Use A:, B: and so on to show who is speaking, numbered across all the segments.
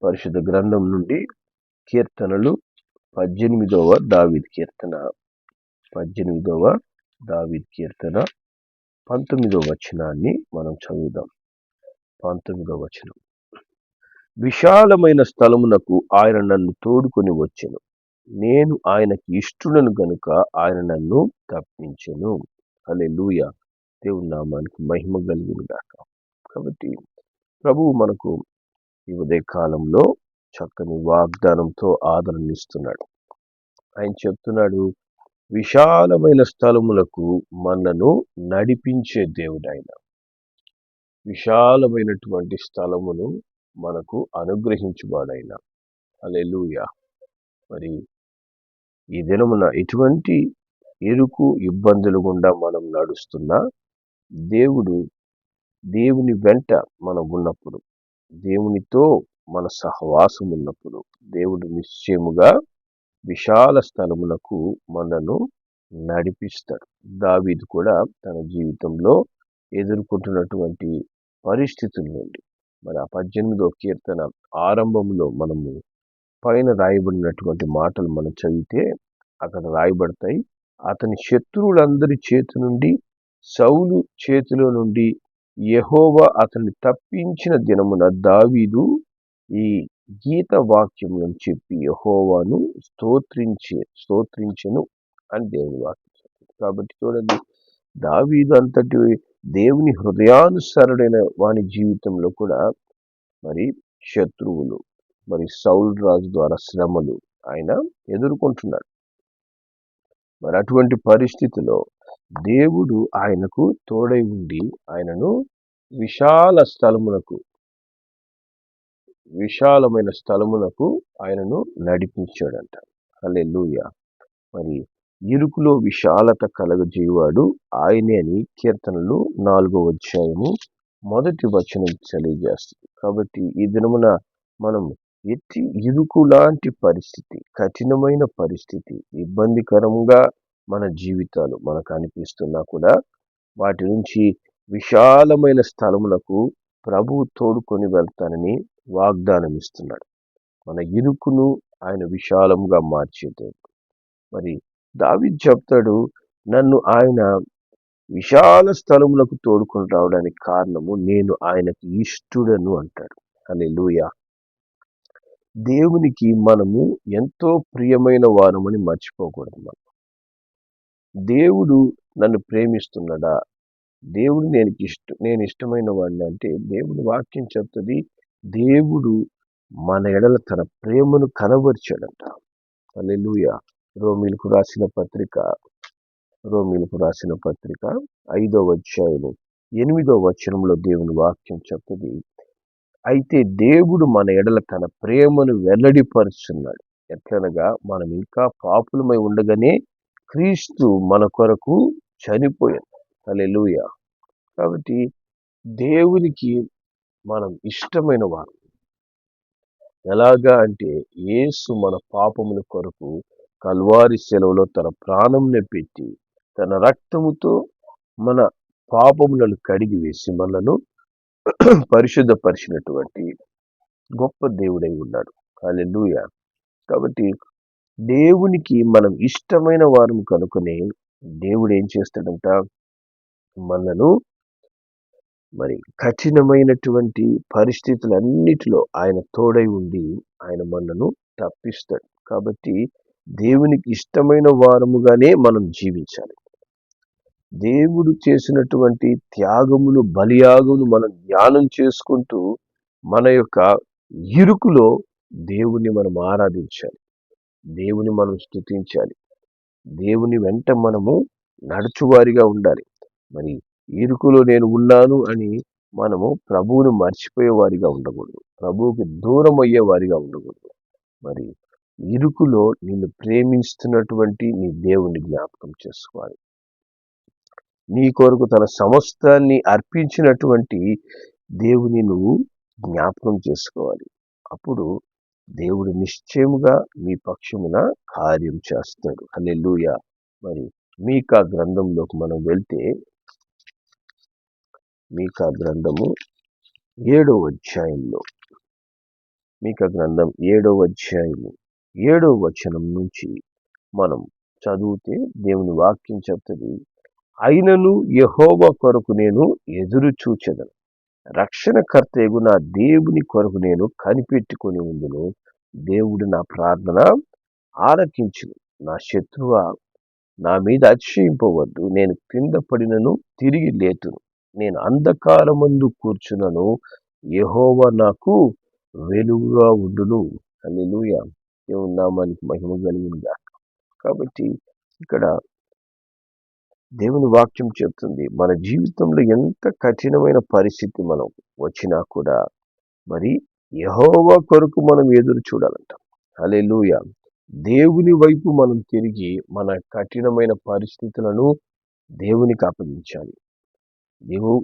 A: పరిశుద్ధ గ్రంథం నుండి కీర్తనలు 18వ దావీదు కీర్తన 19వ వచనాన్ని మనం చదువుదాం. 19వ వచనం. విశాలమైన స్థలమునకు ఆయన నన్ను తోడుకొని వచ్చెను, నేను ఆయనకి ఇష్టుడను గనుక ఆయన నన్ను తప్పించెను. హల్లెలూయా. దేవుని నామానికి మహిమ కలుగును గాక. కాబట్టి ప్రభువు మనకు ఈ ఉదయ కాలంలో చక్కని వాగ్దానంతో ఆదరణిస్తున్నాడు. ఆయన చెప్తున్నాడు, విశాలమైన స్థలములకు మనను నడిపించే దేవుడు ఆయన. విశాలమైనటువంటి స్థలమును మనకు అనుగ్రహించువాడైన. హల్లెలూయా. మరి ఈ దినమున ఎటువంటి ఇరుకు ఇబ్బందులు గుండా మనం నడుస్తున్నా దేవుని వెంట మనం ఉన్నప్పుడు, దేవునితో మన సహవాసం ఉన్నప్పుడు దేవుడు నిశ్చయముగా విశాల స్థలములకు మనను నడిపిస్తాడు. దావీదు కూడా తన జీవితంలో ఎదుర్కొంటున్నటువంటి పరిస్థితుల నుండి మరి ఆ 18వ కీర్తన ఆరంభంలో మనము పైన రాయబడినటువంటి మాటలు మనం చదివితే అక్కడ రాయబడతాయి. అతని శత్రువులందరి చేతి నుండి, సౌలు చేతిలో నుండి యెహోవా అతన్ని తప్పించిన దినమున దావీదు ఈ గీత వాక్యములను చెప్పి యెహోవాను స్తోత్రించెను అని దేవుని వాక్యం చెప్తుంది. కాబట్టి చూడండి, దావీదు అంతటి దేవుని హృదయానుసరుడైన వాని జీవితంలో కూడా మరి శత్రువులు, మరి సౌలు రాజు ద్వారా శ్రమలు ఆయన ఎదుర్కొంటున్నాడు. మరి అటువంటి పరిస్థితిలో దేవుడు ఆయనకు తోడై ఉండి ఆయనను విశాలమైన స్థలమునకు ఆయనను నడిపించాడంట. హల్లెలూయా. మరి ఇరుకులో విశాలత కలగజేవాడు ఆయనే అని కీర్తనలు 4వ అధ్యాయము 1వ వచనం తెలియజేస్తుంది. కాబట్టి ఈ దినమున మనం ఎట్టి ఇరుకు లాంటి పరిస్థితి, కఠినమైన పరిస్థితి, ఇబ్బందికరంగా మన జీవితాలు మనకు అనిపిస్తున్నా కూడా వాటి నుంచి విశాలమైన స్థలములకు ప్రభువు తోడుకొని వెళ్తానని వాగ్దానం ఇస్తున్నాడు. మన ఇరుకును ఆయన విశాలంగా మార్చేది. మరి దావీదు చెప్తాడు, నన్ను ఆయన విశాల స్థలములకు తోడుకొని రావడానికి కారణము నేను ఆయనకి ఇష్టుడను అంటాడు. హల్లెలూయా. దేవునికి మనము ఎంతో ప్రియమైన వారమని మర్చిపోకూడదు. మనం దేవుడు నన్ను ప్రేమిస్తున్నాడా, దేవుడు నేను ఇష్టమైన వాడిని అంటే దేవుని వాక్యం చెప్తుంది, దేవుడు మన ఎడల తన ప్రేమను కనబరిచాడంట. హల్లెలూయా. రోమీలకు రాసిన పత్రిక 5వ అధ్యాయము 8వ వచనంలో దేవుని వాక్యం చెప్తుంది, అయితే దేవుడు మన ఎడల తన ప్రేమను వెల్లడిపరుచున్నాడు. ఎట్లనగా మనం ఇంకా పాపులమై ఉండగానే క్రీస్తు మన కొరకు చనిపోయాడు. హల్లెలూయా. కాబట్టి దేవునికి మనం ఇష్టమైన వారు. ఎలాగా అంటే యేసు మన పాపముల కొరకు కల్వారి శిలువలో తన ప్రాణంని పెట్టి తన రక్తముతో మన పాపములను కడిగి వేసి మనను పరిశుద్ధపరిచినటువంటి గొప్ప దేవుడై ఉన్నాడు. హల్లెలూయా. కాబట్టి దేవునికి మనం ఇష్టమైన వారం కనుకనే దేవుడు ఏం చేస్తాడంట, మనను మరి కఠినమైనటువంటి పరిస్థితులన్నిటిలో ఆయన తోడై ఉండి ఆయన మనను తప్పిస్తాడు. కాబట్టి దేవునికి ఇష్టమైన వారముగానే మనం జీవించాలి. దేవుడు చేసినటువంటి త్యాగములు, బలియాగములు మనం ధ్యానం చేసుకుంటూ మన యొక్క ఇరుకులో దేవుని మనం ఆరాధించాలి, దేవుని మనం స్తుతించాలి, దేవుని వెంట మనము నడుచువారిగా ఉండాలి. మరి ఇరుకులో నేను ఉన్నాను అని మనము ప్రభువును మర్చిపోయే వారిగా ఉండకూడదు, ప్రభువుకి దూరం అయ్యే వారిగా ఉండకూడదు. మరి ఇరుకులో నిన్ను ప్రేమిస్తున్నటువంటి నీ దేవుని జ్ఞాపకం చేసుకోవాలి. నీ కొరకు తన సమస్తాన్ని అర్పించినటువంటి దేవుని నువ్వు జ్ఞాపకం చేసుకోవాలి. అప్పుడు దేవుడు నిశ్చయముగా మీ పక్షమున కార్యం చేస్తాడు. హల్లెలూయా. మరి మీకా గ్రంథంలోకి మనం వెళ్తే, మీకా గ్రంథము 7వ అధ్యాయంలో మీకా గ్రంథం 7వ అధ్యాయము 7వ వచనం నుంచి మనం చదివితే దేవుని వాక్యం చెప్తుంది, అయినను యెహోవా కొరకు నేను ఎదురు చూచెదను, రక్షణకర్తయగు నా దేవుని కొరకు నేను కనిపెట్టుకొని ఉందును. దేవుడు నా ప్రార్థన ఆలకించును. నా శత్రువా, నా మీద అతిశయింపవద్దు. నేను క్రింద పడినను తిరిగి లేతును. నేను అంధకారమందు కూర్చున్నను, యెహోవా నాకు వెలుగుగా ఉండును. హల్లెలూయా. దేవుని నామానికి మహిమ కలుగునుగాక. కాబట్టి ఇక్కడ దేవుని వాక్యం చెప్తుంది, మన జీవితంలో ఎంత కఠినమైన పరిస్థితి మనం వచ్చినా కూడా మరి యెహోవా కొరకు మనం ఎదురు చూడాలంట. హల్లెలూయా. దేవుని వైపు మనం తిరిగి మన కఠినమైన పరిస్థితులను దేవునికి అప్పగించాలి.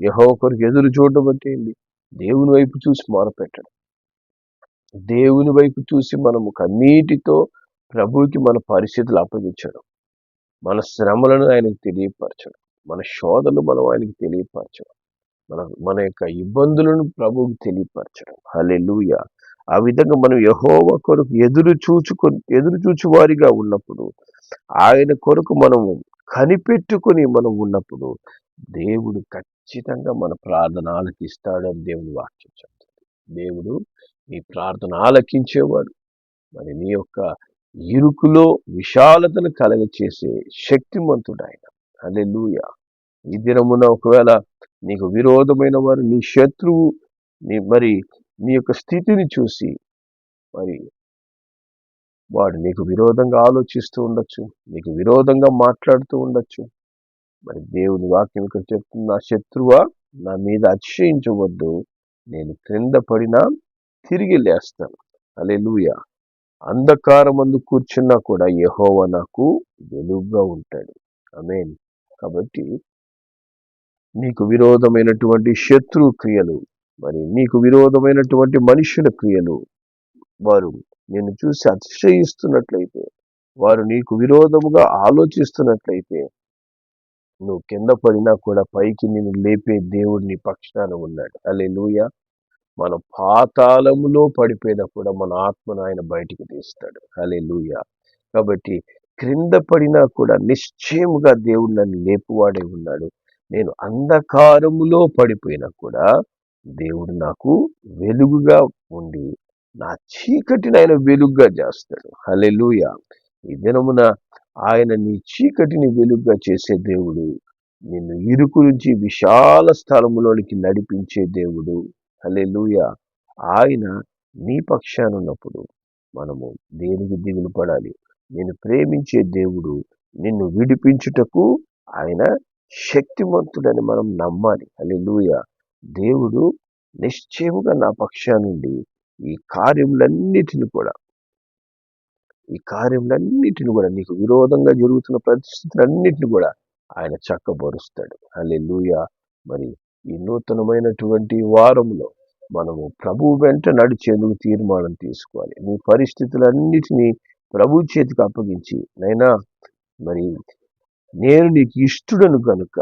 A: యెహోవా కొరకు ఎదురు చూడడం అంటే ఏంటి? దేవుని వైపు చూసి మొరపెట్టడం. దేవుని వైపు చూసి మనము కన్నీటితో ప్రభువుకి మన పరిస్థితులు అప్పగించడం, మన శ్రమలను ఆయనకు తెలియపరచడం, మన శోధనలు మనం ఆయనకి తెలియపరచడం, మన యొక్క ఇబ్బందులను ప్రభువుకి తెలియపరచడం. హల్లెలూయా. ఆ విధంగా మనం యెహోవా కొరకు ఎదురు చూచువారిగా ఉన్నప్పుడు, ఆయన కొరకు మనము కనిపెట్టుకొని మనం ఉన్నప్పుడు దేవుడు ఖచ్చితంగా మన ప్రార్థన ఆలకిస్తాడని దేవుని వాక్యం చెప్తుంది. దేవుడు నీ ప్రార్థన ఆలకించేవాడు. మరి నీ యొక్క ఇరుకులో విశాలతను కలగచేసే శక్తిమంతుడు ఆయన. హల్లెలూయా. ఈ దినమున ఒకవేళ నీకు విరోధమైన వారు, నీ శత్రువు నీ యొక్క స్థితిని చూసి మరి వాడు నీకు విరోధంగా ఆలోచిస్తూ ఉండొచ్చు, నీకు విరోధంగా మాట్లాడుతూ ఉండొచ్చు. మరి దేవుని వాక్యం ఇక్కడ చెప్తుంది, నా శత్రువా, నా మీద అతిశయించవద్దు, నేను క్రింద పడినా తిరిగి లేస్తాను. హల్లెలూయా. అంధకారమందు కూర్చున్నా కూడా యెహోవా నాకు వెలుగుగా ఉంటాడు. ఆమేన్. కాబట్టి నీకు విరోధమైనటువంటి శత్రు క్రియలు, మరి నీకు విరోధమైనటువంటి మనుషుల క్రియలు, వారు నిన్ను చూసి అతిశయిస్తున్నట్లయితే, వారు నీకు విరోధముగా ఆలోచిస్తున్నట్లయితే, నువ్వు కింద పడినా కూడా పైకి నిన్ను లేపే దేవుడు నీ పక్షాన ఉన్నాడు. హల్లెలూయా. మనం పాతాళములో పడిపోయినా కూడా మన ఆత్మను ఆయన బయటికి తీస్తాడు. హల్లెలూయా. కాబట్టి క్రింద పడినా కూడా నిశ్చయముగా దేవుడు నన్ను లేపువాడే ఉన్నాడు. నేను అంధకారములో పడిపోయినా కూడా దేవుడు నాకు వెలుగుగా ఉండి నా చీకటిని ఆయన వెలుగుగా చేస్తాడు. హల్లెలూయా. ఈ దినమున ఆయన నీ చీకటిని వెలుగుగా చేసే దేవుడు, నిన్ను ఇరుకు నుంచి విశాల స్థలములోనికి నడిపించే దేవుడు. హల్లెలూయా. ఆయన నీ పక్షాన ఉన్నప్పుడు మనము దేనికి దిగులు పడాలి? నేను ప్రేమించే దేవుడు నిన్ను విడిపించుటకు ఆయన శక్తిమంతుడని మనం నమ్మాలి. హల్లెలూయా. దేవుడు నిశ్చయముగా నా పక్షానుండి ఈ కార్యములన్నిటిని కూడా నీకు విరోధంగా జరుగుతున్న పరిస్థితులన్నిటిని కూడా ఆయన చక్కబరుస్తాడు. హల్లెలూయా. మరి ఈ నూతనమైనటువంటి వారంలో మనము ప్రభు వెంట నడిచేందుకు తీర్మానం తీసుకోవాలి. నీ పరిస్థితులన్నిటినీ ప్రభు చేతికి అప్పగించి, నైనా మరి నేను నీకు ఇష్టడను కనుక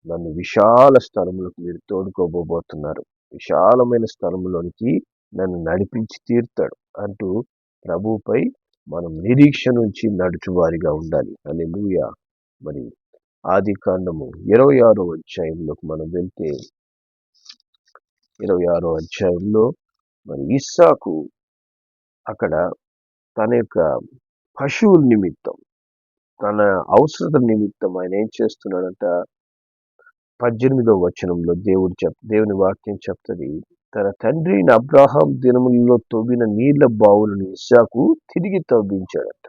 A: నన్ను విశాల స్థలములకు మీరు తోడుకోబోతున్నారు, విశాలమైన స్థలంలోనికి నన్ను నడిపించి తీరుతాడు అంటూ ప్రభుపై మనం నిరీక్ష నుంచి నడుచువారిగా ఉండాలి. హల్లెలూయా. మరి ఆది కాండము 26వ అధ్యాయంలోకి మనం వెళ్తే, 26వ అధ్యాయంలో మరి ఇస్సాకు అక్కడ తన యొక్క పశువుల నిమిత్తం, తన అవసరత నిమిత్తం ఆయన ఏం చేస్తున్నాడంట? 18వ వచనంలో దేవుని వాక్యం చెప్తుంది, తన తండ్రి అబ్రాహాం దినములలో తవ్విన నీళ్ల బావులను ఇస్సాకు తిరిగి తవ్వించాడట.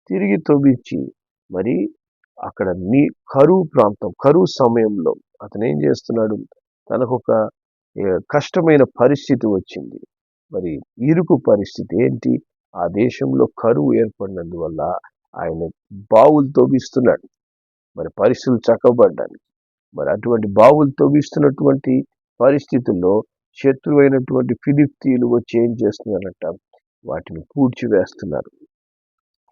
A: తిరిగి తవ్వించి మరి అక్కడ కరువు సమయంలో అతను ఏం చేస్తున్నాడు? తనకు ఒక కష్టమైన పరిస్థితి వచ్చింది. మరి ఇరుకు పరిస్థితి ఏంటి? ఆ దేశంలో కరువు ఏర్పడినందువల్ల ఆయన బావులు తవ్విస్తున్నాడు, మరి పరిస్థితులు చక్కబడ్డానికి. మరి అటువంటి బావులు తవ్విస్తున్నటువంటి పరిస్థితుల్లో శత్రువైనటువంటి ఫిలిష్తీయులు వచ్చి ఏం చేస్తున్నారంట? వాటిని పూడ్చివేస్తున్నారు.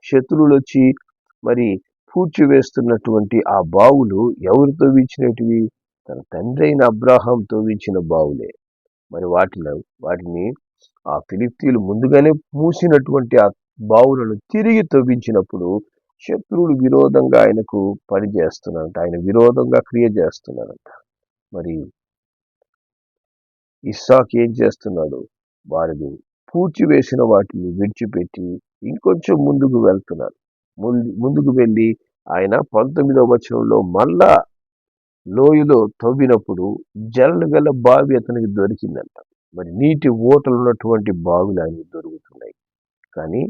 A: శత్రువులు వచ్చి మరి పూడ్చివేస్తున్నటువంటి ఆ బావులు ఎవరు తవ్వించినటివి? తన తండ్రి అయిన అబ్రాహాం తవ్వించిన బావులే. మరి వాటిని ఆ ఫిలిష్తీయులు ముందుగానే మూసినటువంటి ఆ బావులను తిరిగి తవ్వించినప్పుడు శత్రువులు విరోధంగా ఆయనకు పని చేస్తున్నారంట, ఆయన విరోధంగా క్రియ చేస్తున్నారంట. మరి ఇస్సాకు ఏం చేస్తున్నాడు? వారిని పూడ్చివేసిన వాటిని విడిచిపెట్టి ఇంకొంచెం ముందుకు వెళ్తున్నారు. ముందుకు వెళ్ళి ఆయన 19వ వచనంలో మళ్ళా లోయలో తవ్వినప్పుడు జలలు గల బావి అతనికి దొరికిందంట. మరి నీటి ఊటలు ఉన్నటువంటి బావులు ఆయనకు దొరుకుతున్నాయి. కానీ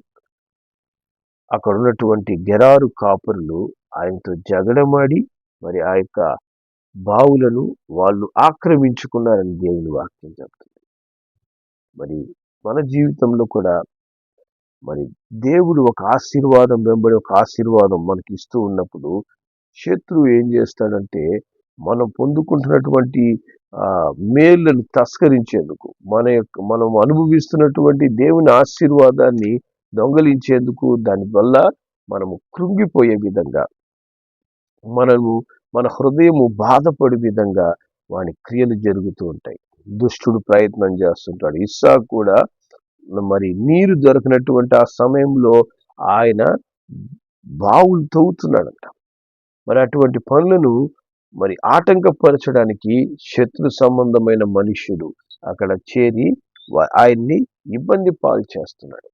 A: అక్కడ ఉన్నటువంటి గెరారు కాపరులు ఆయనతో జగడమాడి మరి ఆ యొక్క బావులను వాళ్ళు ఆక్రమించుకున్నారని దేవుని వాక్యం చెప్తుంది. మరి మన జీవితంలో కూడా మరి దేవుడు ఒక ఆశీర్వాదం వెంబడి ఒక ఆశీర్వాదం మనకి ఇస్తూ ఉన్నప్పుడు శత్రువు ఏం చేస్తాడంటే మనం పొందుకుంటున్నటువంటి మేళ్లను తస్కరించేందుకు, మనం అనుభవిస్తున్నటువంటి దేవుని ఆశీర్వాదాన్ని దొంగలించేందుకు, దానివల్ల మనము కృంగిపోయే విధంగా, మన హృదయము బాధపడే విధంగా వాని క్రియలు జరుగుతూ ఉంటాయి. దుష్టుడు ప్రయత్నం చేస్తుంటాడు. ఇస్సాకు కూడా మరి నీరు దొరకనటువంటి ఆ సమయంలో ఆయన బావులు తవ్వుతున్నాడంట. మరి అటువంటి పనులను మరి ఆటంకపరచడానికి శత్రు సంబంధమైన మనుష్యుడు అక్కడ చేరి ఆయన్ని ఇబ్బంది పాలు చేస్తున్నాడు.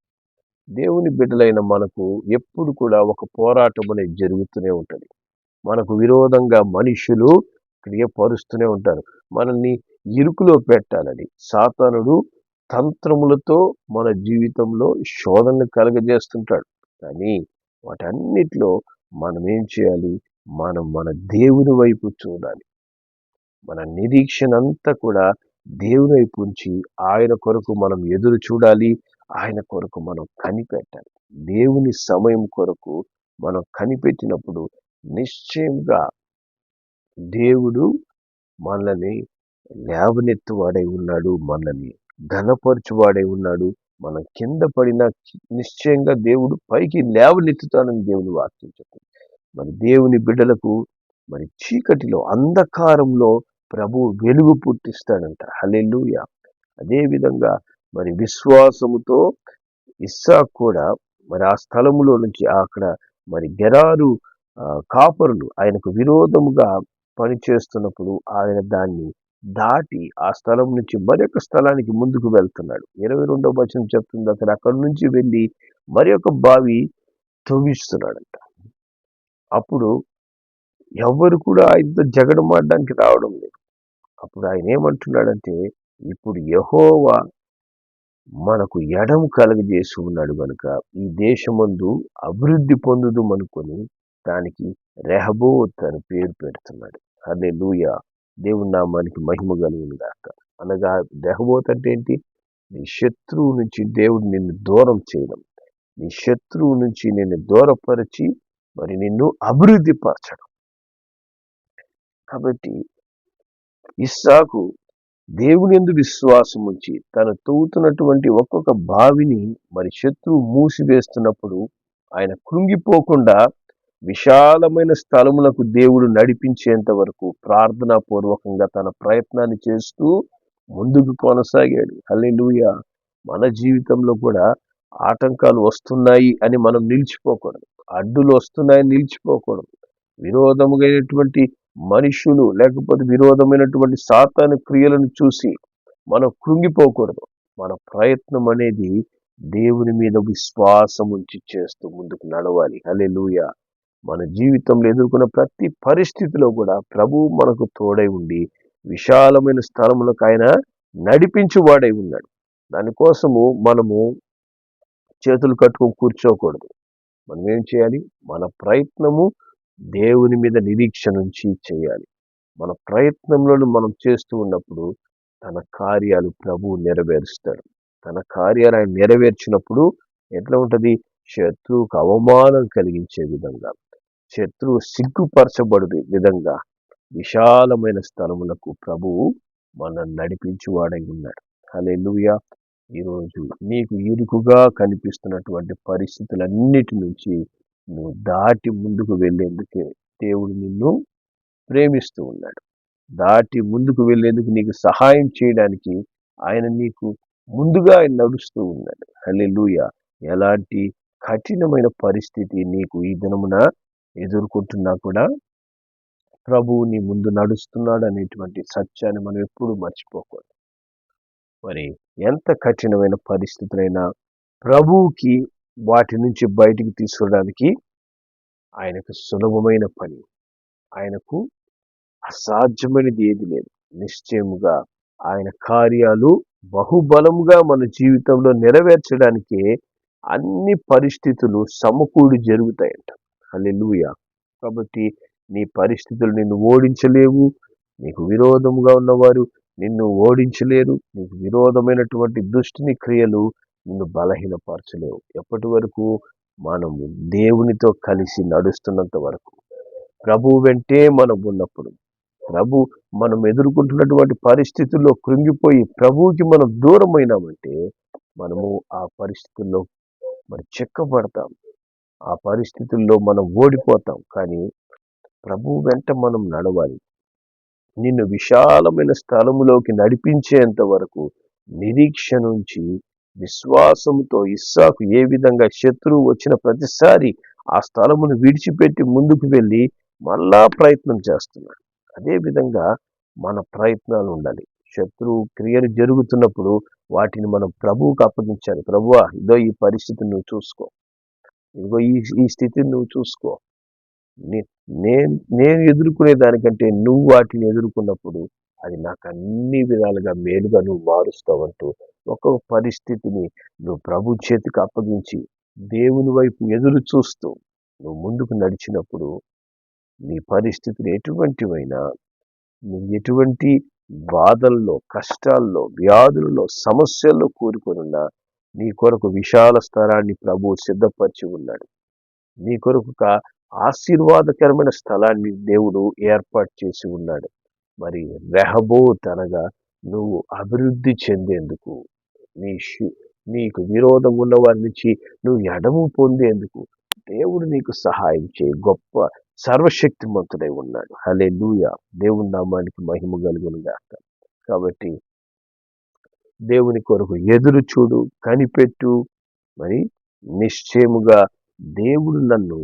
A: దేవుని బిడ్డలైన మనకు ఎప్పుడు కూడా ఒక పోరాటం అనేది జరుగుతూనే ఉంటుంది. మనకు విరోధంగా మనుష్యులు క్రియపరుస్తూనే ఉంటారు. మనల్ని ఇరుకులో పెట్టాలని సాతానుడు తంత్రములతో మన జీవితంలో శోధనను కలగజేస్తుంటాడు. కానీ వాటన్నిటిలో మనం ఏం చేయాలి? మన దేవుని వైపు చూడాలి. మన నిరీక్షణ అంతా కూడా దేవుని వైపు ఉంచి ఆయన కొరకు మనం ఎదురు చూడాలి. ఆయన కొరకు మనం కనిపెట్టాలి. దేవుని సమయం కొరకు మనం కనిపెట్టినప్పుడు నిశ్చయంగా దేవుడు మనల్ని లేవనెత్తువాడై ఉన్నాడు, మనల్ని ఘనపరచువాడై ఉన్నాడు. మనం కింద పడిన నిశ్చయంగా దేవుడు పైకి లేవనెత్తుతానని దేవుని వాక్యం చెప్తుంది. మరి దేవుని బిడ్డలకు మరి చీకటిలో, అంధకారంలో ప్రభు వెలుగు పుట్టిస్తాడంట. హల్లెలూయా. అదే విధంగా మరి విశ్వాసముతో ఇస్సాకు కూడా మరి ఆ స్థలములో నుంచి అక్కడ మరి గెరారు కాపరులు ఆయనకు విరోధముగా పనిచేస్తున్నప్పుడు ఆయన దాన్ని దాటి ఆ స్థలం నుంచి మరొక స్థలానికి ముందుకు వెళ్తున్నాడు. 22వ వచనం చెప్తుంది, అక్కడి నుంచి వెళ్ళి మరొక బావి తవ్విస్తున్నాడంట. అప్పుడు ఎవరు కూడా ఆయనతో జగడమాడడానికి రావడం లేదు. అప్పుడు ఆయన ఏమంటున్నాడంటే, ఇప్పుడు యెహోవా మనకు ఎడము కలుగజేసి ఉన్నాడు గనుక ఈ దేశమందు అభివృద్ధి పొందుదుమనుకొని దానికి రెహోబోత్ అని పేరు పెడుతున్నాడు. హల్లెలూయా. దేవుని నామానికి మహిమ కలుగును గాక. అనగా రెహోబోత్ అంటే ఏంటి? నీ శత్రువు నుంచి దేవుడు నిన్ను దూరం చేయడం, నీ శత్రువు నుంచి నిన్ను దూరపరిచి మరి నిన్ను అభివృద్ధి పరచడం. కాబట్టి ఇస్సాకు దేవుని యందు విశ్వాసం ఉంచి తను తవ్వుతున్నటువంటి ఒక్కొక్క బావిని మరి శత్రువు మూసివేస్తున్నప్పుడు ఆయన కృంగిపోకుండా విశాలమైన స్థలములకు దేవుడు నడిపించేంత వరకు ప్రార్థనాపూర్వకంగా తన ప్రయత్నాన్ని చేస్తూ ముందుకు కొనసాగాడు. హల్లెలూయా. మన జీవితంలో కూడా ఆటంకాలు వస్తున్నాయి అని మనం నిలిచిపోకూడదు. అడ్డులు వస్తున్నాయని నిలిచిపోకూడదు. విరోధముగైనటువంటి మనుషులు లేకపోతే విరోధమైనటువంటి సాతాను క్రియలను చూసి మనం కృంగిపోకూడదు. మన ప్రయత్నం అనేది దేవుని మీద విశ్వాసం ఉంచి చేస్తూ ముందుకు నడవాలి. హల్లెలూయా. మన జీవితంలో ఎదుర్కొన్న ప్రతి పరిస్థితిలో కూడా ప్రభువు మనకు తోడై ఉండి విశాలమైన స్థలములకు ఆయన నడిపించువాడై ఉన్నాడు. దానికోసము మనము చేతులు కట్టుకొని కూర్చోకూడదు. మనం ఏం చేయాలి? మన ప్రయత్నము దేవుని మీద నిరీక్షణ ఉంచి చేయాలి. మన ప్రయత్నంలో మనం చేస్తూ ఉన్నప్పుడు తన కార్యాలు ప్రభువు నెరవేరుస్తాడు. తన కార్యాలు ఆయన నెరవేర్చినప్పుడు ఎట్లా ఉంటది? శత్రువుకు అవమానం కలిగించే విధంగా, శత్రువు సిగ్గుపరచబడు విధంగా విశాలమైన స్థలములకు ప్రభువు మనల్ని నడిపించువాడై ఉన్నాడు. హల్లెలూయా. ఈరోజు నీకు ఇరుకుగా కనిపిస్తున్నటువంటి పరిస్థితులన్నిటి నుంచి నువ్వు దాటి ముందుకు వెళ్ళేందుకే దేవుడు నిన్ను ప్రేమిస్తూ ఉన్నాడు. దాటి ముందుకు వెళ్ళేందుకు నీకు సహాయం చేయడానికి ఆయన నీకు ముందుగా ఆయన నడుస్తూ ఉన్నాడు. హల్లెలూయా! ఎలాంటి కఠినమైన పరిస్థితి నీకు ఈ దినమున ఎదుర్కొంటున్నా కూడా ప్రభువు నీ ముందు నడుస్తున్నాడు అనేటువంటి సత్యాన్ని మనం ఎప్పుడూ మర్చిపోకూడదు. మరి ఎంత కఠినమైన పరిస్థితులైనా ప్రభువుకి వాటి నుంచి బయటికి తీసుకురావడానికి ఆయనకు సులభమైన పని. ఆయనకు అసాధ్యమైనది ఏది లేదు. నిశ్చయముగా ఆయన కార్యాలు బహుబలముగా మన జీవితంలో నెరవేర్చడానికే అన్ని పరిస్థితులు సమకూడి జరుగుతాయంట. హల్లెలూయా! కాబట్టి నీ పరిస్థితులు నిన్ను ఓడించలేవు. నీకు విరోధముగా ఉన్నవారు నిన్ను ఓడించలేరు. నీకు విరోధమైనటువంటి దుష్టుని క్రియలు నిన్ను బలహీనపరచలేవు. ఎప్పటి వరకు? మనము దేవునితో కలిసి నడుస్తున్నంత వరకు. ప్రభువు వెంటే మనం ఉన్నప్పుడు, మనం ఎదుర్కొంటున్నటువంటి పరిస్థితుల్లో కృంగిపోయి ప్రభువుకి మనం దూరమైనామంటే మనము ఆ పరిస్థితుల్లో మరి చిక్కబడతాం. ఆ పరిస్థితుల్లో మనం ఓడిపోతాం. కానీ ప్రభువు వెంట మనం నడవాలి. నిన్ను విశాలమైన స్థలములోకి నడిపించేంత వరకు నిరీక్షణ ఉంచి విశ్వాసముతో ఇస్సాకు ఏ విధంగా శత్రువు వచ్చిన ప్రతిసారి ఆ స్థలమును విడిచిపెట్టి ముందుకు వెళ్ళి మళ్ళా ప్రయత్నం చేస్తున్నాడు. అదేవిధంగా మన ప్రయత్నాలు ఉండాలి. శత్రువు క్రియలు జరుగుతున్నప్పుడు వాటిని మనం ప్రభువుకు అప్పగించాలి. ప్రభువా, ఇదో ఈ పరిస్థితిని నువ్వు చూసుకో, ఇదిగో ఈ స్థితిని నువ్వు చూసుకో. నేను ఎదుర్కొనే దానికంటే నువ్వు వాటిని ఎదుర్కొన్నప్పుడు అది నాకు అన్ని విధాలుగా మేలుగా నువ్వు మారుస్తావంటూ ఒక్కొక్క పరిస్థితిని నువ్వు ప్రభు చేతికి అప్పగించి దేవుని వైపు ఎదురు చూస్తూ నువ్వు ముందుకు నడిచినప్పుడు నీ పరిస్థితులు ఎటువంటివైనా, నువ్వు ఎటువంటి బాధల్లో, కష్టాల్లో, వ్యాధులలో, సమస్యల్లో కూరుకొనున్నా నీ కొరకు విశాల స్థలాన్ని ప్రభువు సిద్ధపరిచి ఉన్నాడు. నీ కొరకు ఒక ఆశీర్వాదకరమైన స్థలాన్ని దేవుడు ఏర్పాటు చేసి ఉన్నాడు. మరి రెహబోత్ అనగా నువ్వు అభివృద్ధి చెందేందుకు, నీకు విరోధం ఉన్న వారి నుంచి నువ్వు ఎడము పొందేందుకు దేవుడు నీకు సహాయం చేయి గొప్ప సర్వశక్తిమంతుడై ఉన్నాడు. హల్లెలూయా! దేవుని నామానికి మహిమ కలుగును గాక. కాబట్టి దేవుని కొరకు ఎదురు చూడు, కనిపెట్టు. మరి నిశ్చయముగా దేవుడు నన్ను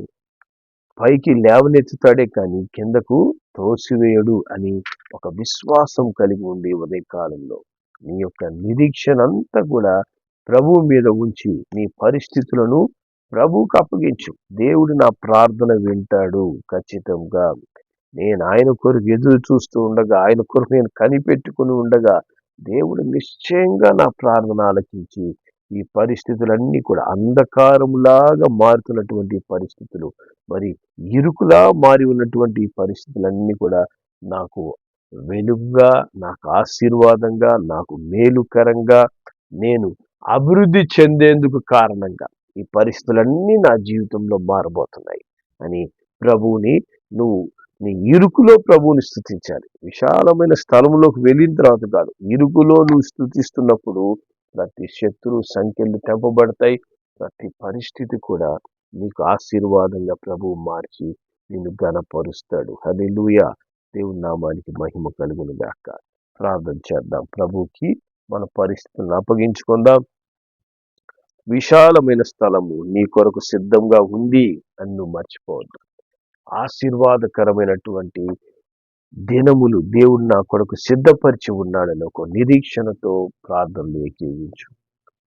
A: పైకి లేవనెత్తుతాడే కానీ కిందకు తోసివేయడు అని ఒక విశ్వాసం కలిగి ఉండి ఉదయ కాలంలో నీ యొక్క నిరీక్షణ అంతా కూడా ప్రభువు మీద ఉంచి నీ పరిస్థితులను ప్రభువుకు అప్పగించు. దేవుడు నా ప్రార్థన వింటాడు ఖచ్చితంగా. నేను ఆయన కొరకు ఎదురు చూస్తూ ఉండగా, ఆయన కొరకు నేను కనిపెట్టుకుని ఉండగా దేవుడు నిశ్చయంగా నా ప్రార్థన ఆలకించి ఈ పరిస్థితులన్నీ కూడా అంధకారములాగా మారుతున్నటువంటి పరిస్థితులు, మరి ఇరుకులా మారి ఉన్నటువంటి ఈ పరిస్థితులన్నీ కూడా నాకు వెలుగుగా, నాకు ఆశీర్వాదంగా, నాకు మేలుకరంగా, నేను అభివృద్ధి చెందేందుకు కారణంగా ఈ పరిస్థితులన్నీ నా జీవితంలో మారబోతున్నాయి అని ప్రభువుని నువ్వు నీ ఇరుకులో ప్రభువుని స్తుతించాలి. విశాలమైన స్థలంలోకి వెళ్ళిన తర్వాత కాదు, ఇరుకులో నువ్వు స్తుతిస్తున్నప్పుడు ప్రతి శత్రు సంఖ్యలు తెంపబడతాయి. ప్రతి పరిస్థితి కూడా నీకు ఆశీర్వాదంగా ప్రభువు మార్చి నిన్ను ఘనపరుస్తాడు. హల్లెలూయా! దేవుని నామానికి మహిమ కలుగును గాక. ప్రార్థన చేద్దాం. ప్రభువుకి మన పరిస్థితులను అప్పగించుకుందాం. విశాలమైన స్థలము నీ కొరకు సిద్ధంగా ఉంది అని నువ్వు మర్చిపోవద్దు. ఆశీర్వాదకరమైనటువంటి దినములు దేవుడు నా కొరకు సిద్ధపరిచి ఉన్నాడని ఒక నిరీక్షణతో ప్రార్థనలు ఏకీవించు.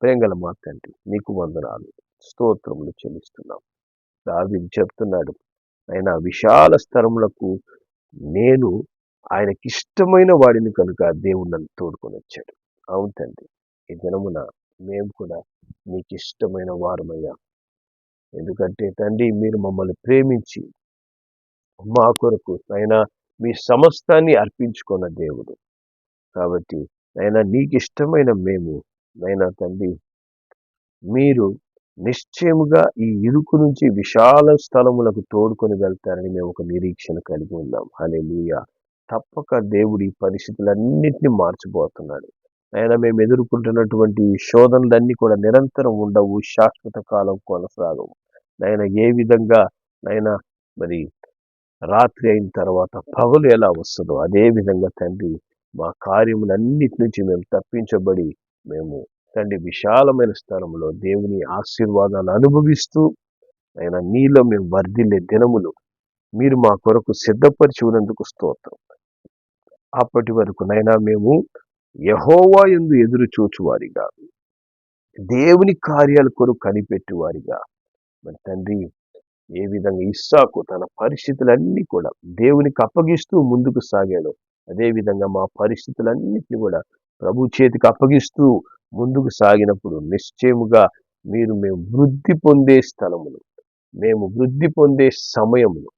A: ప్రేంగల మా తండ్రి, నీకు వందనాలు, స్తోత్రములు చెల్లిస్తున్నాం. దావీదు చెప్తున్నాడు, ఆయన విశాల స్థలములకు నేను ఆయనకిష్టమైన వాడిని కనుక దేవుడు నన్ను తోడుకొని వచ్చాడు. అవును తండ్రి, ఈ దినమున మేము కూడా నీకు ఇష్టమైన వారమయ్యా. ఎందుకంటే తండ్రి, మీరు మమ్మల్ని ప్రేమించి మా కొరకు అయినా మీ సమస్తాన్ని అర్పించుకున్న దేవుడు. కాబట్టి అయినా నీకు ఇష్టమైన మేము, నైనా తండ్రి, మీరు నిశ్చయముగా ఈ ఇరుకు నుంచి విశాల స్థలములకు తోడుకొని వెళ్తారని మేము ఒక నిరీక్షణ కలిగి ఉన్నాం. హల్లెలూయా! తప్పక దేవుడు ఈ పరిస్థితులన్నింటినీ మార్చబోతున్నాడు. అయినా మేము ఎదుర్కొంటున్నటువంటి శోధనలన్నీ కూడా నిరంతరం ఉండవు, శాశ్వత కాలం కొనసాగవు. నైనా ఏ విధంగా నైనా మరి రాత్రి అయిన తర్వాత పగలు ఎలా వస్తుందో అదే విధంగా తండ్రి మా కార్యములన్నిటి నుంచి మేము తప్పించబడి మేము తండ్రి విశాలమైన స్థలంలో దేవుని ఆశీర్వాదాలు అనుభవిస్తూ ఆయన నీలో మేము వర్ధిల్లే దినములు మీరు మా కొరకు సిద్ధపరిచి ఉన్నందుకు స్తోత్రం. అప్పటి వరకు నైనా మేము యెహోవా యందు ఎదురు చూచువారిగా, దేవుని కార్యాల కొరకు కనిపెట్టువారిగా, మరి తండ్రి ఏ విధంగా ఇస్సాకు తన పరిస్థితులన్నీ కూడా దేవునికి అప్పగిస్తూ ముందుకు సాగాడు, అదేవిధంగా మా పరిస్థితులన్నింటినీ కూడా ప్రభు చేతికి అప్పగిస్తూ ముందుకు సాగినప్పుడు నిశ్చయముగా మేము వృద్ధి పొందే స్థలములు, మేము వృద్ధి పొందే సమయములు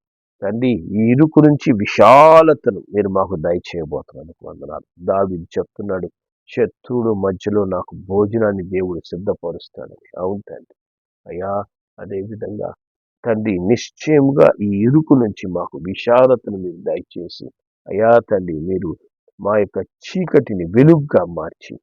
A: తండ్రి, ఈ ఇరుకు నుంచి విశాలతను మీరు మాకు దయచేయబోతున్నందుకు వందనాలు. దావీదు చెప్తున్నాడు, శత్రువుడు మధ్యలో నాకు భోజనాన్ని దేవుడు సిద్ధపరుస్తాడని. అవును తండ్రి. అయ్యా, అదేవిధంగా తండ్రి నిశ్చయముగా ఈ ఇరుకు నుంచి మాకు విశాలతను మీరు దయచేసి, అయ్యా తండ్రి, మీరు మా యొక్క చీకటిని వెలుగుగా మార్చి,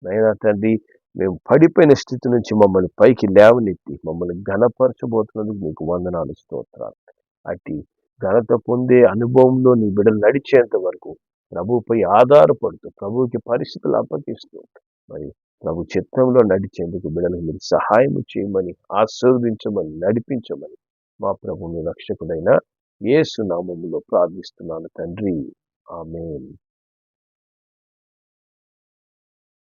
A: నైనా తండ్రి, మేము పడిపోయిన స్థితి నుంచి మమ్మల్ని పైకి లేవనెత్తి మమ్మల్ని ఘనపరచబోతున్నందుకు మీకు వందనాలు, స్తోత్రాలు. అట్టి ఘనత పొందే అనుభవంలో నీ బిడ్డలు నడిచేంత వరకు ప్రభువుపై ఆధారపడుతూ ప్రభువుకి పరిస్థితులు అప్పగిస్తూ మరి ప్రభు చిత్తంలో నడిచేందుకు బిడ్డలకు మీరు సహాయం చేయమని, ఆశీర్వదించమని, నడిపించమని మా ప్రభువుని రక్షకుడైన యేసు నామములో ప్రార్థిస్తున్నాను తండ్రి. ఆమేన్.